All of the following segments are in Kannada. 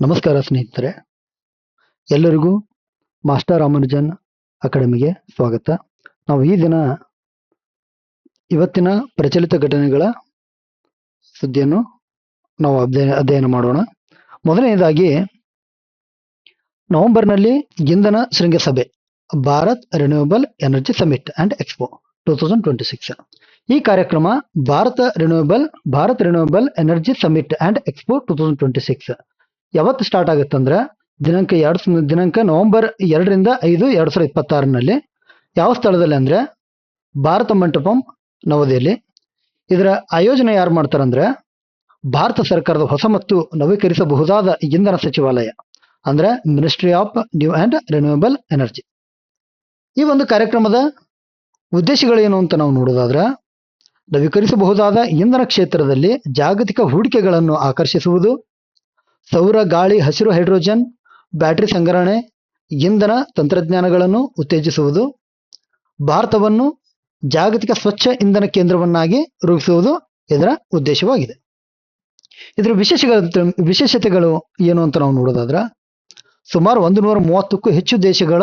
ನಮಸ್ಕಾರ ಸ್ನೇಹಿತರೆ, ಎಲ್ಲರಿಗೂ ಮಾಸ್ಟರ್ ರಾಮಾನುಜನ್ ಅಕಾಡೆಮಿಗೆ ಸ್ವಾಗತ. ನಾವು ಈ ದಿನ ಇವತ್ತಿನ ಪ್ರಚಲಿತ ಘಟನೆಗಳ ಸುದ್ದಿಯನ್ನು ನಾವು ಅಧ್ಯಯನ ಮಾಡೋಣ. ಮೊದಲನೇದಾಗಿ, ನವೆಂಬರ್ನಲ್ಲಿ ಇಂಧನ ಶೃಂಗಸಭೆ Bharat renewable energy summit and expo 2026. ಈ ಕಾರ್ಯಕ್ರಮ Bharat renewable energy summit and expo 2026 ಯಾವತ್ತು ಸ್ಟಾರ್ಟ್ ಆಗುತ್ತಂದ್ರೆ ದಿನಾಂಕ ನವೆಂಬರ್ 2ರಿಂದ 5, 2026ನಲ್ಲಿ. ಯಾವ ಸ್ಥಳದಲ್ಲಿ ಅಂದ್ರೆ ಭಾರತ ಮಂಟಪಂ, ನವದೆಹಲಿ. ಇದರ ಆಯೋಜನೆ ಯಾರು ಮಾಡ್ತಾರಂದ್ರೆ ಭಾರತ ಸರ್ಕಾರದ ಹೊಸ ಮತ್ತು ನವೀಕರಿಸಬಹುದಾದ ಇಂಧನ ಸಚಿವಾಲಯ, ಅಂದ್ರೆ ministry of new and renewable energy. ಈ ಒಂದು ಕಾರ್ಯಕ್ರಮದ ಉದ್ದೇಶಗಳೇನು ಅಂತ ನಾವು ನೋಡೋದಾದ್ರೆ, ನವೀಕರಿಸಬಹುದಾದ ಇಂಧನ ಕ್ಷೇತ್ರದಲ್ಲಿ ಜಾಗತಿಕ ಹೂಡಿಕೆಗಳನ್ನು ಆಕರ್ಷಿಸುವುದು, ಸೌರ, ಗಾಳಿ, ಹಸಿರು ಹೈಡ್ರೋಜನ್, ಬ್ಯಾಟರಿ ಸಂಗ್ರಹಣೆ, ಇಂಧನ ತಂತ್ರಜ್ಞಾನಗಳನ್ನು ಉತ್ತೇಜಿಸುವುದು, ಭಾರತವನ್ನು ಜಾಗತಿಕ ಸ್ವಚ್ಛ ಇಂಧನ ಕೇಂದ್ರವನ್ನಾಗಿ ರೂಪಿಸುವುದು ಇದರ ಉದ್ದೇಶವಾಗಿದೆ. ಇದರ ವಿಶೇಷತೆಗಳು ಏನು ಅಂತ ನಾವು ನೋಡೋದಾದ್ರೆ, ಸುಮಾರು 130ಕ್ಕೂ ಹೆಚ್ಚು ದೇಶಗಳ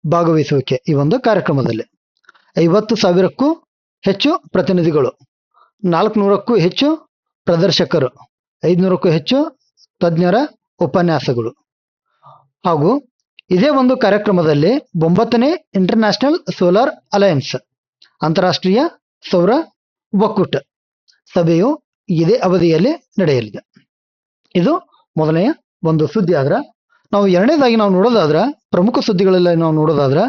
ಭಾಗವಹಿಸುವಿಕೆ ಈ ಒಂದು ಕಾರ್ಯಕ್ರಮದಲ್ಲಿ, 50,000ಕ್ಕೂ ಹೆಚ್ಚು ಪ್ರತಿನಿಧಿಗಳು, 400ಕ್ಕೂ ಹೆಚ್ಚು ಪ್ರದರ್ಶಕರು, 500ಕ್ಕೂ ಹೆಚ್ಚು ತಜ್ಞರ ಉಪನ್ಯಾಸಗಳು, ಹಾಗೂ ಇದೇ ಒಂದು ಕಾರ್ಯಕ್ರಮದಲ್ಲಿ 9ನೇ ಇಂಟರ್ನ್ಯಾಷನಲ್ ಸೋಲಾರ್ ಅಲಯನ್ಸ್, ಅಂತಾರಾಷ್ಟ್ರೀಯ ಸೌರ ಒಕ್ಕೂಟ ಸಭೆಯು ಇದೇ ಅವಧಿಯಲ್ಲಿ ನಡೆಯಲಿದೆ. ಇದು ಮೊದಲನೆಯ ಒಂದು ಸುದ್ದಿ. ಆದ್ರೆ ನಾವು ಎರಡನೇದಾಗಿ ನಾವು ನೋಡೋದಾದ್ರೆ, ಪ್ರಮುಖ ಸುದ್ದಿಗಳೆಲ್ಲ ನಾವು ನೋಡೋದಾದ್ರೆ,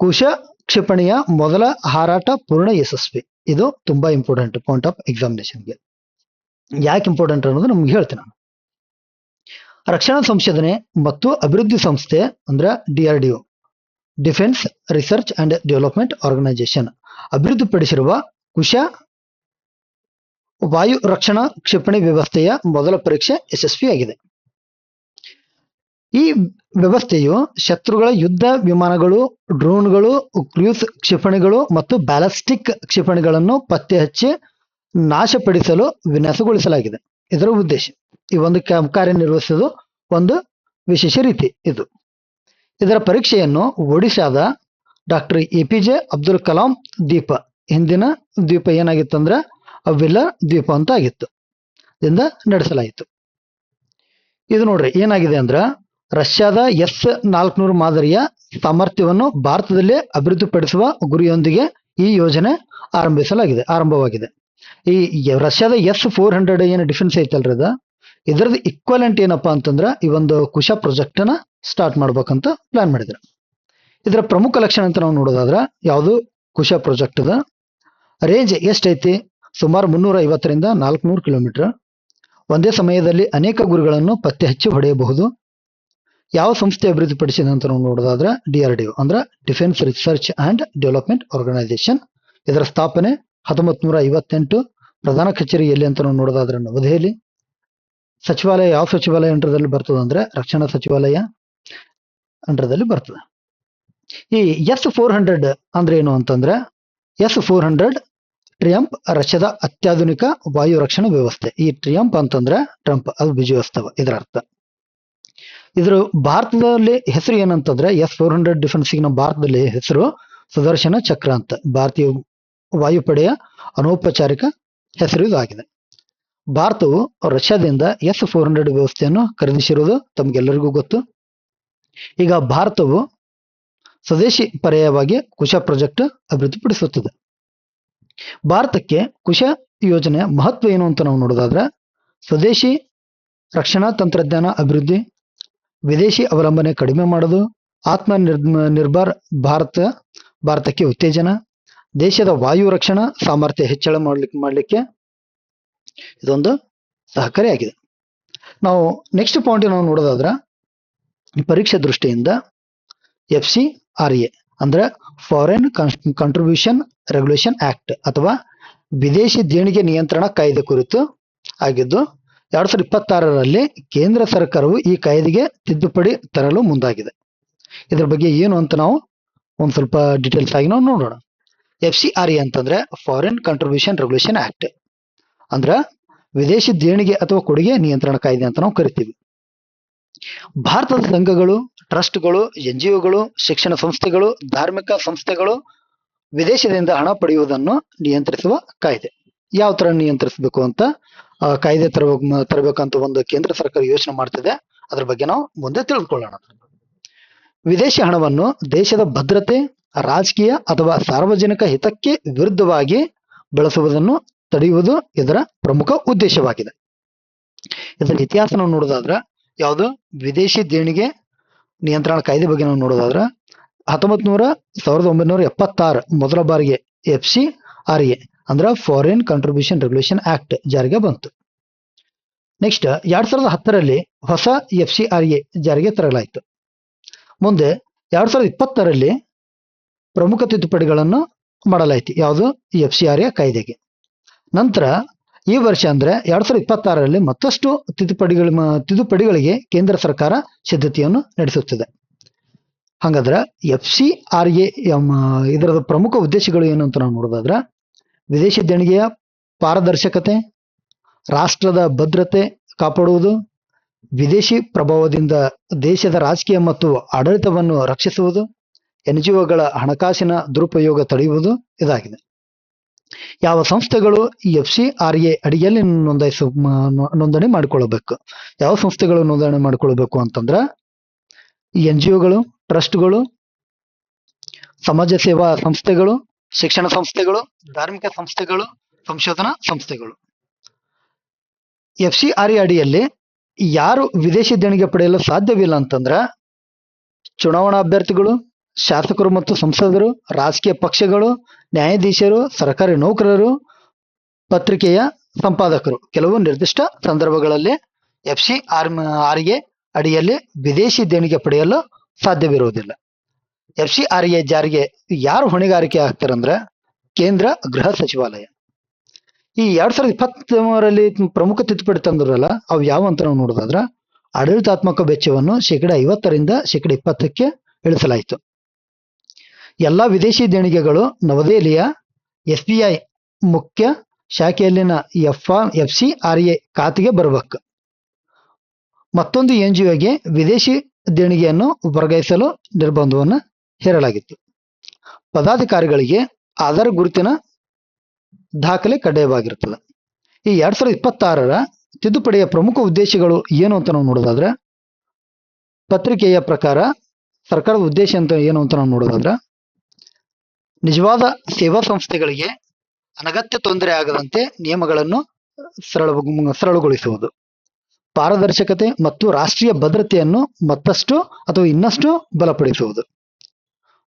ಕುಶ ಕ್ಷಿಪಣಿಯ ಮೊದಲ ಹಾರಾಟ ಪೂರ್ಣ ಯಶಸ್ವಿ. ಇದು ತುಂಬಾ ಇಂಪಾರ್ಟೆಂಟ್ ಪಾಯಿಂಟ್ ಆಫ್ ಎಕ್ಸಾಮಿನೇಷನ್ಗೆ. ಯಾಕೆ ಇಂಪಾರ್ಟೆಂಟ್ ಅನ್ನೋದು ನಮ್ಗೆ ಹೇಳ್ತೀನಿ ನಾನು. ರಕ್ಷಣಾ ಸಂಶೋಧನೆ ಮತ್ತು ಅಭಿವೃದ್ಧಿ ಸಂಸ್ಥೆ ಅಂದ್ರೆ DRDO, defence research and development organisation, ಅಭಿವೃದ್ಧಿಪಡಿಸಿರುವ ಕುಶ ವಾಯು ರಕ್ಷಣಾ ಕ್ಷಿಪಣಿ ವ್ಯವಸ್ಥೆಯ ಮೊದಲ ಪರೀಕ್ಷೆ ಯಶಸ್ವಿಯಾಗಿದೆ. ಈ ವ್ಯವಸ್ಥೆಯು ಶತ್ರುಗಳ ಯುದ್ಧ ವಿಮಾನಗಳು, ಡ್ರೋನ್ಗಳು, ಕ್ರೂಸ್ ಕ್ಷಿಪಣಿಗಳು ಮತ್ತು ಬ್ಯಾಲಿಸ್ಟಿಕ್ ಕ್ಷಿಪಣಿಗಳನ್ನು ಪತ್ತೆ ಹಚ್ಚಿ ನಾಶಪಡಿಸಲು ವಿನ್ಯಾಸಗೊಳಿಸಲಾಗಿದೆ. ಇದರ ಉದ್ದೇಶ ಈ ಒಂದು ಕಾರ್ಯನಿರ್ವಹಿಸುವುದು ಒಂದು ವಿಶೇಷ ರೀತಿ. ಇದರ ಪರೀಕ್ಷೆಯನ್ನು ಒಡಿಶಾದ ಡಾಕ್ಟರ್ APJ ಅಬ್ದುಲ್ ಕಲಾಂ ದ್ವೀಪ, ಹಿಂದಿನ ದ್ವೀಪ ಏನಾಗಿತ್ತಂದ್ರೆ ಅವಿಲ್ಲರ್ ದ್ವೀಪ ಅಂತ ಆಗಿತ್ತು, ದಿಂದ ನಡೆಸಲಾಯಿತು. ಇದು ನೋಡ್ರಿ ಏನಾಗಿದೆ ಅಂದ್ರ, ರಷ್ಯಾದ S-400 ಮಾದರಿಯ ಸಾಮರ್ಥ್ಯವನ್ನು ಭಾರತದಲ್ಲಿ ಅಭಿವೃದ್ಧಿಪಡಿಸುವ ಗುರಿಯೊಂದಿಗೆ ಈ ಯೋಜನೆ ಆರಂಭವಾಗಿದೆ. ಈ ರಷ್ಯಾದ S-400 ಏನು ಡಿಫೆನ್ಸ್ ಐತಲ್ರಿ, ಇದರದ್ದು ಇಕ್ವಲೆಂಟ್ ಏನಪ್ಪಾ ಅಂತಂದ್ರ ಈ ಒಂದು ಕುಶ ಪ್ರಾಜೆಕ್ಟ್ ನ ಸ್ಟಾರ್ಟ್ ಮಾಡ್ಬೇಕಂತ ಪ್ಲಾನ್ ಮಾಡಿದ್ರು. ಇದರ ಪ್ರಮುಖ ಲಕ್ಷಣ ಅಂತ ನಾವು ನೋಡೋದಾದ್ರ, ಯಾವುದು ಕುಶ ಪ್ರಾಜೆಕ್ಟ್ ದ ರೇಂಜ್ ಎಷ್ಟೈತಿ? ಸುಮಾರು 350ರಿಂದ 400 ಕಿಲೋಮೀಟರ್. ಒಂದೇ ಸಮಯದಲ್ಲಿ ಅನೇಕ ಗುರಿಗಳನ್ನು ಪತ್ತೆ ಹಚ್ಚಿ ಹೊಡೆಯಬಹುದು. ಯಾವ ಸಂಸ್ಥೆ ಅಭಿವೃದ್ಧಿಪಡಿಸಿದೆ ಅಂತ ನಾವು ನೋಡೋದಾದ್ರೆ DRDO ಅಂದ್ರೆ defence research and development organisation. ಇದರ ಸ್ಥಾಪನೆ 1958. ಪ್ರಧಾನ ಕಚೇರಿ ಎಲ್ಲಿ ಅಂತ ನಾವು ನೋಡೋದಾದ್ರೆ ನವದೆಹಲಿ. ಸಚಿವಾಲಯ ಯಾವ ಸಚಿವಾಲಯ ಅಂಡರ್ದಲ್ಲಿ ಬರ್ತದೆ ಅಂದ್ರೆ ರಕ್ಷಣಾ ಸಚಿವಾಲಯ ಅಂಡರ್ದಲ್ಲಿ ಬರ್ತದೆ. ಈ S-400 ಅಂದ್ರೆ ಏನು ಅಂತಂದ್ರೆ, S-400 ಟ್ರಿಯಂಪ್ ರಷ್ಯಾದ ಅತ್ಯಾಧುನಿಕ ವಾಯು ರಕ್ಷಣಾ ವ್ಯವಸ್ಥೆ. ಈ ಟ್ರಿಯಂಪ್ ಅಂತಂದ್ರೆ ಟ್ರಂಪ್, ಅದು ವಿಜಯೋತ್ಸವ ಇದರ ಅರ್ಥ. ಇದ್ರ ಭಾರತದಲ್ಲಿ ಹೆಸರು ಏನಂತಂದ್ರೆ, S-400 ಡಿಫೆನ್ಸ್ ನಮ್ಮ ಭಾರತದಲ್ಲಿ ಹೆಸರು ಸುದರ್ಶನ ಚಕ್ರ ಅಂತ, ಭಾರತೀಯ ವಾಯುಪಡೆಯ ಅನೌಪಚಾರಿಕ ಹೆಸರು ಇದಾಗಿದೆ. ಭಾರತವು ರಷ್ಯಾದಿಂದ S-400 ವ್ಯವಸ್ಥೆಯನ್ನು ಖರೀದಿಸಿರುವುದು ತಮ್ಗೆಲ್ಲರಿಗೂ ಗೊತ್ತು. ಈಗ ಭಾರತವು ಸ್ವದೇಶಿ ಪರ್ಯಾಯವಾಗಿ ಕುಶ ಪ್ರಾಜೆಕ್ಟ್ ಅಭಿವೃದ್ಧಿಪಡಿಸುತ್ತದೆ. ಭಾರತಕ್ಕೆ ಕುಶ ಯೋಜನೆಯ ಮಹತ್ವ ಏನು ಅಂತ ನಾವು ನೋಡೋದಾದ್ರೆ, ಸ್ವದೇಶಿ ರಕ್ಷಣಾ ತಂತ್ರಜ್ಞಾನ ಅಭಿವೃದ್ಧಿ, ವಿದೇಶಿ ಅವಲಂಬನೆ ಕಡಿಮೆ ಮಾಡೋದು, ನಿರ್ಭರ್ ಭಾರತಕ್ಕೆ ಉತ್ತೇಜನ, ದೇಶದ ವಾಯು ರಕ್ಷಣಾ ಸಾಮರ್ಥ್ಯ ಹೆಚ್ಚಳ ಮಾಡಲಿಕ್ಕೆ ಇದೊಂದು ಸಹಕಾರಿಯಾಗಿದೆ. ನಾವು ನೆಕ್ಸ್ಟ್ ಪಾಯಿಂಟ್ ನಾವು ನೋಡೋದಾದ್ರೆ, ಪರೀಕ್ಷೆ ದೃಷ್ಟಿಯಿಂದ FCRA ಅಂದ್ರೆ ಫಾರಿನ್ ಕಾಂಟ್ರಿಬ್ಯೂಷನ್ ರೆಗ್ಯುಲೇಷನ್ ಆಕ್ಟ್ ಅಥವಾ ವಿದೇಶಿ ದೇಣಿಗೆ ನಿಯಂತ್ರಣ ಕಾಯ್ದೆ ಕುರಿತು ಆಗಿದ್ದು, 2026ರಲ್ಲಿ ಕೇಂದ್ರ ಸರ್ಕಾರವು ಈ ಕಾಯ್ದೆಗೆ ತಿದ್ದುಪಡಿ ತರಲು ಮುಂದಾಗಿದೆ. ಇದ್ರ ಬಗ್ಗೆ ಏನು ಅಂತ ನಾವು ಒಂದ್ ಸ್ವಲ್ಪ ಡೀಟೇಲ್ಸ್ ಆಗಿ ನಾವು ನೋಡೋಣ. FCRA ಅಂತಂದ್ರೆ ಫಾರಿನ್ ಕಾಂಟ್ರಿಬ್ಯೂಷನ್ ರೆಗ್ಯುಲೇಷನ್ ಆಕ್ಟ್ ಅಂದ್ರ ವಿದೇಶಿ ದೇಣಿಗೆ ಅಥವಾ ಕೊಡುಗೆ ನಿಯಂತ್ರಣ ಕಾಯ್ದೆ ಅಂತ ನಾವು ಕರಿತೀವಿ. ಭಾರತದ ಸಂಘಗಳು, ಟ್ರಸ್ಟ್ಗಳು, ಎನ್ಜಿಒಗಳು, ಶಿಕ್ಷಣ ಸಂಸ್ಥೆಗಳು, ಧಾರ್ಮಿಕ ಸಂಸ್ಥೆಗಳು ವಿದೇಶದಿಂದ ಹಣ ಪಡೆಯುವುದನ್ನು ನಿಯಂತ್ರಿಸುವ ಕಾಯ್ದೆ. ಯಾವ ತರ ನಿಯಂತ್ರಿಸಬೇಕು ಅಂತ ಕಾಯ್ದೆ ತರಬೇಕಂತ ಒಂದು ಕೇಂದ್ರ ಸರ್ಕಾರ ಯೋಚನೆ ಮಾಡ್ತಿದೆ. ಅದ್ರ ಬಗ್ಗೆ ನಾವು ಮುಂದೆ ತಿಳಿದುಕೊಳ್ಳೋಣ. ವಿದೇಶಿ ಹಣವನ್ನು ದೇಶದ ಭದ್ರತೆ, ರಾಜಕೀಯ ಅಥವಾ ಸಾರ್ವಜನಿಕ ಹಿತಕ್ಕೆ ವಿರುದ್ಧವಾಗಿ ಬಳಸುವುದನ್ನು ತಡೆಯುವುದು ಇದರ ಪ್ರಮುಖ ಉದ್ದೇಶವಾಗಿದೆ. ಇದರ ಇತಿಹಾಸ ನಾವು ನೋಡೋದಾದ್ರೆ ಯಾವುದು ವಿದೇಶಿ ದೇಣಿಗೆ ನಿಯಂತ್ರಣ ಕಾಯ್ದೆ ಬಗ್ಗೆ ನಾವು ನೋಡೋದಾದ್ರೆ 1976 ಮೊದಲ ಬಾರಿಗೆ FCRA ಅಂದ್ರೆ ಫಾರಿನ್ ಕಂಟ್ರಿಬ್ಯೂಷನ್ ರೆಗ್ಯುಲೇಷನ್ ಆಕ್ಟ್ ಜಾರಿಗೆ ಬಂತು. ನೆಕ್ಸ್ಟ್ 2010ರಲ್ಲಿ ಹೊಸ FCRA ಜಾರಿಗೆ ತರಲಾಯಿತು. ಮುಂದೆ 2020ರಲ್ಲಿ ಪ್ರಮುಖ ತಿದ್ದುಪಡಿಗಳನ್ನು ಮಾಡಲಾಯಿತು. ಯಾವುದು FCRA ಕಾಯ್ದೆಗೆ. ನಂತರ ಈ ವರ್ಷ ಅಂದ್ರೆ 2026ರಲ್ಲಿ ಮತ್ತಷ್ಟು ತಿದ್ದುಪಡಿಗಳಿಗೆ ಕೇಂದ್ರ ಸರ್ಕಾರ ಸಿದ್ಧತೆಯನ್ನು ನಡೆಸುತ್ತಿದೆ. ಹಾಗಾದ್ರೆ FCRA ಇದರ ಪ್ರಮುಖ ಉದ್ದೇಶಗಳು ಏನು ಅಂತ ನಾವು ನೋಡೋದಾದ್ರೆ ವಿದೇಶಿ ದೇಣಿಗೆಯ ಪಾರದರ್ಶಕತೆ, ರಾಷ್ಟ್ರದ ಭದ್ರತೆ ಕಾಪಾಡುವುದು, ವಿದೇಶಿ ಪ್ರಭಾವದಿಂದ ದೇಶದ ರಾಜಕೀಯ ಮತ್ತು ಆಡಳಿತವನ್ನು ರಕ್ಷಿಸುವುದು, NGOಗಳ ಹಣಕಾಸಿನ ದುರುಪಯೋಗ ತಡೆಯುವುದು ಇದಾಗಿದೆ. ಯಾವ ಸಂಸ್ಥೆಗಳು FCRA ಅಡಿಯಲ್ಲಿ ನೋಂದಣಿ ಮಾಡಿಕೊಳ್ಳಬೇಕು? ಯಾವ ಸಂಸ್ಥೆಗಳು ನೋಂದಣಿ ಮಾಡಿಕೊಳ್ಬೇಕು ಅಂತಂದ್ರ NGOಗಳು, ಟ್ರಸ್ಟ್ಗಳು, ಸಮಾಜ ಸೇವಾ ಸಂಸ್ಥೆಗಳು, ಶಿಕ್ಷಣ ಸಂಸ್ಥೆಗಳು, ಧಾರ್ಮಿಕ ಸಂಸ್ಥೆಗಳು, ಸಂಶೋಧನಾ ಸಂಸ್ಥೆಗಳು. FCRA ಅಡಿಯಲ್ಲಿ ಯಾರು ವಿದೇಶಿ ದೇಣಿಗೆ ಪಡೆಯಲು ಸಾಧ್ಯವಿಲ್ಲ ಅಂತಂದ್ರ ಚುನಾವಣಾ ಅಭ್ಯರ್ಥಿಗಳು, ಶಾಸಕರು ಮತ್ತು ಸಂಸದರು, ರಾಜಕೀಯ ಪಕ್ಷಗಳು, ನ್ಯಾಯಾಧೀಶರು, ಸರ್ಕಾರಿ ನೌಕರರು, ಪತ್ರಿಕೆಯ ಸಂಪಾದಕರು. ಕೆಲವು ನಿರ್ದಿಷ್ಟ ಸಂದರ್ಭಗಳಲ್ಲಿ FCRA ಅಡಿಯಲ್ಲಿ ವಿದೇಶಿ ದೇಣಿಗೆ ಪಡೆಯಲು ಸಾಧ್ಯವಿರುವುದಿಲ್ಲ. FCRA ಜಾರಿಗೆ ಯಾರು ಹೊಣೆಗಾರಿಕೆ ಆಗ್ತಾರಂದ್ರೆ ಕೇಂದ್ರ ಗೃಹ ಸಚಿವಾಲಯ. ಈ 2023ರಲ್ಲಿ ಪ್ರಮುಖ ತಿದ್ದುಪಡಿ ತಂದ್ರಲ್ಲ ಅವು ಯಾವ ಅಂತ ನಾವು ನೋಡೋದಾದ್ರ ಆಡಳಿತಾತ್ಮಕ ವೆಚ್ಚವನ್ನು 50% 20% ಇಳಿಸಲಾಯಿತು. ಎಲ್ಲಾ ವಿದೇಶಿ ದೇಣಿಗೆಗಳು ನವದೆಹಲಿಯ SBI ಮುಖ್ಯ ಶಾಖೆಯಲ್ಲಿನ FCRA ಖಾತೆಗೆ ಬರಬೇಕು. ಮತ್ತೊಂದು NGOಗೆ ವಿದೇಶಿ ದೇಣಿಗೆಯನ್ನು ವರ್ಗಾಯಿಸಲು ನಿರ್ಬಂಧವನ್ನು ಹೇರಲಾಗಿತ್ತು. ಪದಾಧಿಕಾರಿಗಳಿಗೆ ಆಧಾರ್ ಗುರುತಿನ ದಾಖಲೆ ಕಡ್ಡಾಯವಾಗಿರುತ್ತದೆ. ಈ 2026ರ ತಿದ್ದುಪಡಿಯ ಪ್ರಮುಖ ಉದ್ದೇಶಗಳು ಏನು ಅಂತ ನಾವು ನೋಡೋದಾದ್ರೆ ಪತ್ರಿಕೆಯ ಪ್ರಕಾರ ಸರ್ಕಾರದ ಉದ್ದೇಶ ಅಂತ ಏನು ಅಂತ ನಾವು ನೋಡೋದಾದ್ರೆ ನಿಜವಾದ ಸೇವಾ ಸಂಸ್ಥೆಗಳಿಗೆ ಅನಗತ್ಯ ತೊಂದರೆ ಆಗದಂತೆ ನಿಯಮಗಳನ್ನು ಸರಳಗೊಳಿಸುವುದು, ಪಾರದರ್ಶಕತೆ ಮತ್ತು ರಾಷ್ಟ್ರೀಯ ಭದ್ರತೆಯನ್ನು ಮತ್ತಷ್ಟು ಅಥವಾ ಇನ್ನಷ್ಟು ಬಲಪಡಿಸುವುದು,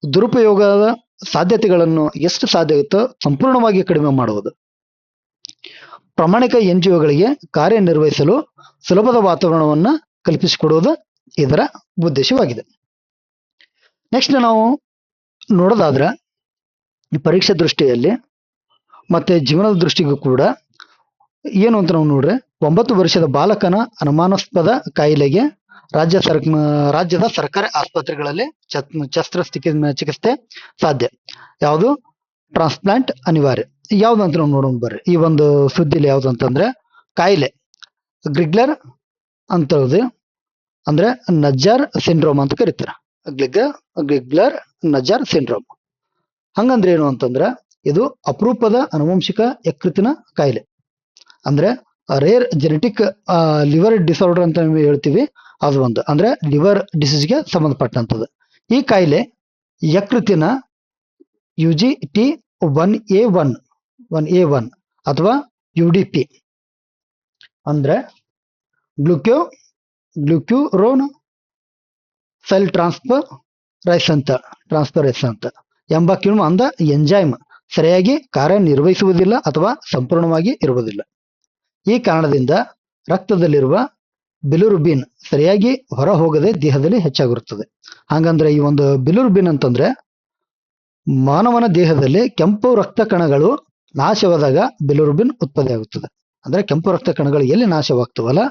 ದುರುಪಯೋಗದ ಸಾಧ್ಯತೆಗಳನ್ನು ಎಷ್ಟು ಸಾಧ್ಯವಿತ್ತೋ ಸಂಪೂರ್ಣವಾಗಿ ಕಡಿಮೆ ಮಾಡುವುದು, ಪ್ರಾಮಾಣಿಕ NGOಗಳಿಗೆ ಕಾರ್ಯನಿರ್ವಹಿಸಲು ಸುಲಭದ ವಾತಾವರಣವನ್ನು ಕಲ್ಪಿಸಿಕೊಡುವುದು ಇದರ ಉದ್ದೇಶವಾಗಿದೆ. ನೆಕ್ಸ್ಟ್ ನಾವು ನೋಡೋದಾದ್ರೆ ಪರೀಕ್ಷೆ ದೃಷ್ಟಿಯಲ್ಲಿ ಮತ್ತೆ ಜೀವನದ ದೃಷ್ಟಿಗೂ ಕೂಡ ಏನು ಅಂತ ನಾವು ನೋಡ್ರೆ 9 ವರ್ಷದ ಬಾಲಕನ ಅನುಮಾನಾಸ್ಪದ ಕಾಯಿಲೆಗೆ ರಾಜ್ಯದ ಸರ್ಕಾರಿ ಆಸ್ಪತ್ರೆಗಳಲ್ಲಿ ಚಿಕಿತ್ಸೆ ಸಾಧ್ಯ. ಯಾವುದು ಟ್ರಾನ್ಸ್ಪ್ಲಾಂಟ್ ಅನಿವಾರ್ಯ. ಯಾವ್ದಂತ ನಾವು ನೋಡೋಣ ಬರ್ರಿ. ಈ ಒಂದು ಸುದ್ದಿಲಿ ಯಾವ್ದು ಅಂತಂದ್ರೆ ಕಾಯಿಲೆ ಗ್ರಿಗ್ಲರ್ ಅಂತದ್ದು ಅಂದ್ರೆ ನಜ್ಜಾರ್ ಸಿಂಡ್ರೋಮ್ ಅಂತ ಕರೀತಾರೆ. ಗ್ರಿಗ್ಲರ್ ನಜ್ಜಾರ್ ಸಿಂಡ್ರೋಮ್. ಹಂಗಂದ್ರೆ ಏನು ಅಂತಂದ್ರ ಇದು ಅಪರೂಪದ ಅನುವಂಶಿಕ ಯಕೃತ್ತಿನ ಕಾಯಿಲೆ. ಅಂದ್ರೆ ರೇರ್ ಜೆನೆಟಿಕ್ ಲಿವರ್ ಡಿಸಾರ್ಡರ್ ಅಂತ ಹೇಳ್ತೀವಿ. ಅದು ಒಂದು ಅಂದ್ರೆ ಲಿವರ್ ಡಿಸೀಸ್ಗೆ ಸಂಬಂಧಪಟ್ಟಂಥದ್ದು. ಈ ಕಾಯಿಲೆ ಯಕೃತ್ತಿನ UGT1A1 ಅಥವಾ UDP ಅಂದ್ರೆ ಗ್ಲುಕ್ಯೂರೋನ್ ಸೆಲ್ ಟ್ರಾನ್ಸ್ಫರೇಸ್ ಅಂತ ಎಂಬ ಕಿಣ್ವ ಅಂದ ಎಂಜೈಮ್ ಸರಿಯಾಗಿ ಕಾರ್ಯನಿರ್ವಹಿಸುವುದಿಲ್ಲ ಅಥವಾ ಸಂಪೂರ್ಣವಾಗಿ ಇರುವುದಿಲ್ಲ. ಈ ಕಾರಣದಿಂದ ರಕ್ತದಲ್ಲಿರುವ ಬಿಲಿರುಬಿನ್ ಸರಿಯಾಗಿ ಹೊರ ಹೋಗದೆ ದೇಹದಲ್ಲಿ ಹೆಚ್ಚಾಗಿರುತ್ತದೆ. ಹಾಗಂದ್ರೆ ಈ ಒಂದು ಬಿಲಿರುಬಿನ್ ಅಂತಂದ್ರೆ ಮಾನವನ ದೇಹದಲ್ಲಿ ಕೆಂಪು ರಕ್ತ ಕಣಗಳು ನಾಶವಾದಾಗ ಬಿಲಿರುಬಿನ್ ಉತ್ಪತ್ತಿ ಆಗುತ್ತದೆ. ಅಂದ್ರೆ ಕೆಂಪು ರಕ್ತ ಕಣಗಳು ಎಲ್ಲಿ ನಾಶವಾಗ್ತವಲ್ಲ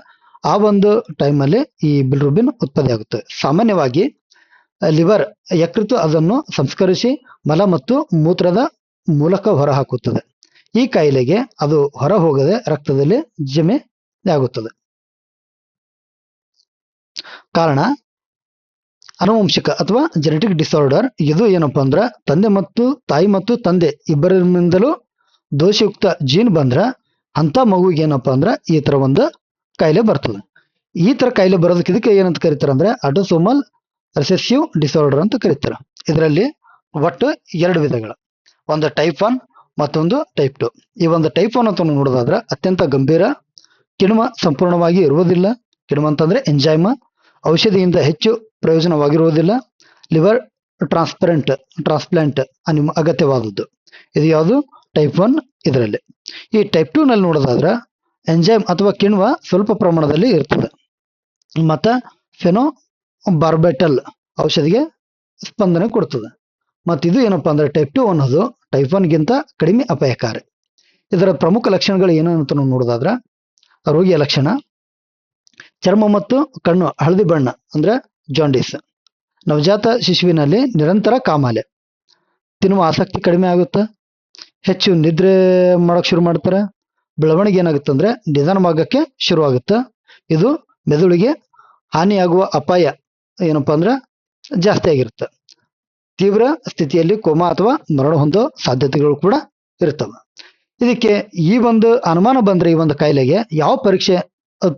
ಆ ಒಂದು ಟೈಮಲ್ಲಿ ಈ ಬಿಲಿರುಬಿನ್ ಉತ್ಪತ್ತಿ ಆಗುತ್ತದೆ. ಸಾಮಾನ್ಯವಾಗಿ ಲಿವರ್ ಯಕೃತ್ತು ಅದನ್ನು ಸಂಸ್ಕರಿಸಿ ಮಲ ಮತ್ತು ಮೂತ್ರದ ಮೂಲಕ ಹೊರಹಾಕುತ್ತದೆ. ಈ ಕಾಯಿಲೆಗೆ ಅದು ಹೊರ ಹೋಗದೆ ರಕ್ತದಲ್ಲಿ ಜಮೆ ಆಗುತ್ತದೆ. ಕಾರಣ ಆನುವಂಶಿಕ ಅಥವಾ ಜೆನೆಟಿಕ್ ಡಿಸಾರ್ಡರ್. ಇದು ಏನಪ್ಪಾ ಅಂದ್ರ ತಾಯಿ ಮತ್ತು ತಂದೆ ಇಬ್ಬರಿಂದಲೂ ದೋಷಯುಕ್ತ ಜೀನ್ ಬಂದ್ರ ಅಂತ ಮಗುವಿಗೆ ಏನಪ್ಪಾ ಅಂದ್ರ ಈ ತರ ಒಂದು ಕಾಯಿಲೆ ಬರ್ತದೆ. ಈ ತರ ಕಾಯಿಲೆ ಬರೋದಕ್ಕೆ ಇದಕ್ಕೆ ಏನಂತ ಕರೀತಾರ ಅಂದ್ರೆ ಆಟೋಸೋಮಲ್ ರಿಸೆಸಿವ್ ಡಿಸಾರ್ಡರ್ ಅಂತ ಕರೀತಾರ. ಇದರಲ್ಲಿ ಒಟ್ಟು ಎರಡು ವಿಧಗಳು, ಒಂದು ಟೈಪ್ 1 ಮತ್ತೊಂದು ಟೈಪ್ 2. ಈ ಒಂದು ಟೈಪ್ 1 ಅಂತ ನೋಡೋದಾದ್ರೆ ಅತ್ಯಂತ ಗಂಭೀರ, ಕಿಣ್ವ ಸಂಪೂರ್ಣವಾಗಿ ಇರುವುದಿಲ್ಲ. ಕಿಣ್ವ ಅಂತಂದ್ರೆ ಎಂಜೈಮ್, ಔಷಧಿಯಿಂದ ಹೆಚ್ಚು ಪ್ರಯೋಜನವಾಗಿರುವುದಿಲ್ಲ. Liver transplant ಅಗತ್ಯವಾದದ್ದು. ಇದು ಯಾವುದು? ಟೈಪ್ 1 ಇದರಲ್ಲಿ. ಈ ಟೈಪ್ 2 ನಲ್ಲಿ ನೋಡೋದಾದ್ರೆ ಎಂಜೈಮ್ ಅಥವಾ ಕಿಣ್ವ ಸ್ವಲ್ಪ ಪ್ರಮಾಣದಲ್ಲಿ ಇರ್ತದೆ. ಮತ್ತೆ ಫೆನೋಬಾರ್ಬಿಟಲ್ ಔಷಧಿಗೆ ಸ್ಪಂದನೆ ಕೊಡ್ತದೆ. ಮತ್ತು ಇದು ಏನಪ್ಪಾ ಅಂದ್ರೆ ಟೈಪ್ 2 ಅನ್ನೋದು ಟೈಪ್ 1 ಗಿಂತ ಕಡಿಮೆ ಅಪಾಯಕಾರಿ. ಇದರ ಪ್ರಮುಖ ಲಕ್ಷಣಗಳು ಏನು ಅಂತ ನೋಡೋದಾದ್ರೆ ರೋಗಿಯ ಲಕ್ಷಣ: ಚರ್ಮ ಮತ್ತು ಕಣ್ಣು ಹಳದಿ ಬಣ್ಣ ಅಂದ್ರೆ ಜಾಂಡೀಸ್. ನವಜಾತ ಶಿಶುವಿನಲ್ಲಿ ನಿರಂತರ ಕಾಮಾಲೆ, ತಿನ್ನುವ ಆಸಕ್ತಿ ಕಡಿಮೆ ಆಗುತ್ತೆ, ಹೆಚ್ಚು ನಿದ್ರೆ ಮಾಡಕ್ ಶುರು ಮಾಡ್ತಾರೆ. ಬೆಳವಣಿಗೆ ಏನಾಗುತ್ತೆ ಅಂದ್ರೆ ನಿಧಾನವಾಗಕ್ಕೆ ಶುರುವಾಗುತ್ತೆ. ಇದು ಮೆದುಳಿಗೆ ಹಾನಿಯಾಗುವ ಅಪಾಯ ಏನಪ್ಪಾ ಅಂದ್ರೆ ಜಾಸ್ತಿ ಆಗಿರುತ್ತೆ. ತೀವ್ರ ಸ್ಥಿತಿಯಲ್ಲಿ ಕೋಮಾ ಅಥವಾ ಮರಣ ಹೊಂದೋ ಸಾಧ್ಯತೆಗಳು ಕೂಡ ಇರ್ತವೆ. ಇದಕ್ಕೆ ಈ ಒಂದು ಅನುಮಾನ ಬಂದ್ರೆ ಈ ಒಂದು ಕಾಯಿಲೆಗೆ ಯಾವ ಪರೀಕ್ಷೆ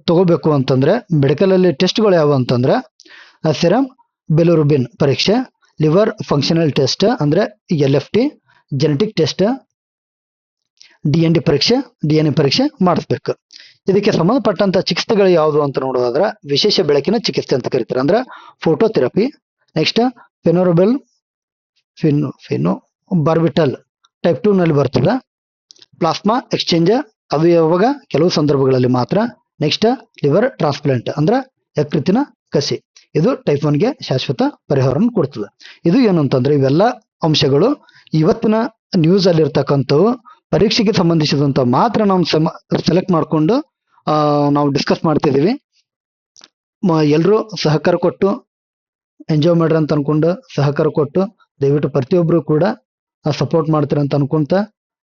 ತಗೋಬೇಕು ಅಂತಂದ್ರೆ ಮೆಡಿಕಲ್ ಅಲ್ಲಿ ಟೆಸ್ಟ್ಗಳು ಯಾವ ಅಂತಂದ್ರೆ ಸೆರಮ್ ಬಿಲಿರುಬಿನ್ ಪರೀಕ್ಷೆ, ಲಿವರ್ ಫಂಕ್ಷನಲ್ ಟೆಸ್ಟ್ ಅಂದ್ರೆ LFT, ಜೆನೆಟಿಕ್ ಟೆಸ್ಟ್, DNA ಪರೀಕ್ಷೆ ಮಾಡಿಸ್ಬೇಕು. ಇದಕ್ಕೆ ಸಂಬಂಧಪಟ್ಟಂತ ಚಿಕಿತ್ಸೆಗಳು ಯಾವುದು ಅಂತ ನೋಡೋದಾದ್ರೆ ವಿಶೇಷ ಬೆಳಕಿನ ಚಿಕಿತ್ಸೆ ಅಂತ ಕರೀತಾರೆ, ಅಂದ್ರೆ ಫೋಟೋಥೆರಪಿ. ನೆಕ್ಸ್ಟ್ ಫೆನೋಬಾರ್ಬಿಟಲ್ ಟೈಪ್ 2 ನಲ್ಲಿ ಬರ್ತದೆ. ಪ್ಲಾಸ್ಮಾ ಎಕ್ಸ್ಚೇಂಜರ್, ಅದು ಯಾವಾಗ ಕೆಲವು ಸಂದರ್ಭಗಳಲ್ಲಿ ಮಾತ್ರ. ನೆಕ್ಸ್ಟ್ ಲಿವರ್ ಟ್ರಾನ್ಸ್ಪ್ಲಾಂಟ್ ಅಂದ್ರೆ ಯಕೃತ್ತಿನ ಕಸಿ. ಇದು ಟೈಪ್ 1 ಗೆ ಶಾಶ್ವತ ಪರಿಹಾರವನ್ನು ಕೊಡ್ತದೆ. ಇದು ಏನು ಅಂತಂದ್ರೆ ಇವೆಲ್ಲ ಅಂಶಗಳು ಇವತ್ತಿನ ನ್ಯೂಸ್ ಅಲ್ಲಿ ಇರ್ತಕ್ಕಂಥವು ಪರೀಕ್ಷೆಗೆ ಸಂಬಂಧಿಸಿದಂತ ಮಾತ್ರ ನಾವು ಸೆಲೆಕ್ಟ್ ಮಾಡ್ಕೊಂಡು ನಾವು ಡಿಸ್ಕಸ್ ಮಾಡ್ತಿದೀವಿ. ಎಲ್ಲರೂ ಸಹಕಾರ ಕೊಟ್ಟು ಎಂಜಾಯ್ ಮಾಡ್ರಿ ಅಂತ ಅನ್ಕೊಂಡು ಸಹಕಾರ ಕೊಟ್ಟು ದಯವಿಟ್ಟು ಪ್ರತಿಯೊಬ್ರು ಕೂಡ ಸಪೋರ್ಟ್ ಮಾಡ್ತೀರ ಅಂತ ಅನ್ಕೊಂತ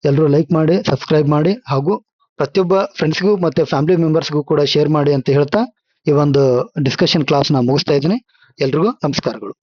ಎಲ್ಲರೂ ಲೈಕ್ ಮಾಡಿ, ಸಬ್ಸ್ಕ್ರೈಬ್ ಮಾಡಿ, ಹಾಗೂ ಪ್ರತಿಯೊಬ್ಬ ಫ್ರೆಂಡ್ಸ್ಗೂ ಮತ್ತೆ ಫ್ಯಾಮಿಲಿ ಮೆಂಬರ್ಸ್ಗೂ ಕೂಡ ಶೇರ್ ಮಾಡಿ ಅಂತ ಹೇಳ್ತಾ ಈ ಒಂದು ಡಿಸ್ಕಷನ್ ಕ್ಲಾಸ್ ನ ಮುಗಿಸ್ತಾ ಇದ್ದೀನಿ. ಎಲ್ರಿಗೂ ನಮಸ್ಕಾರಗಳು.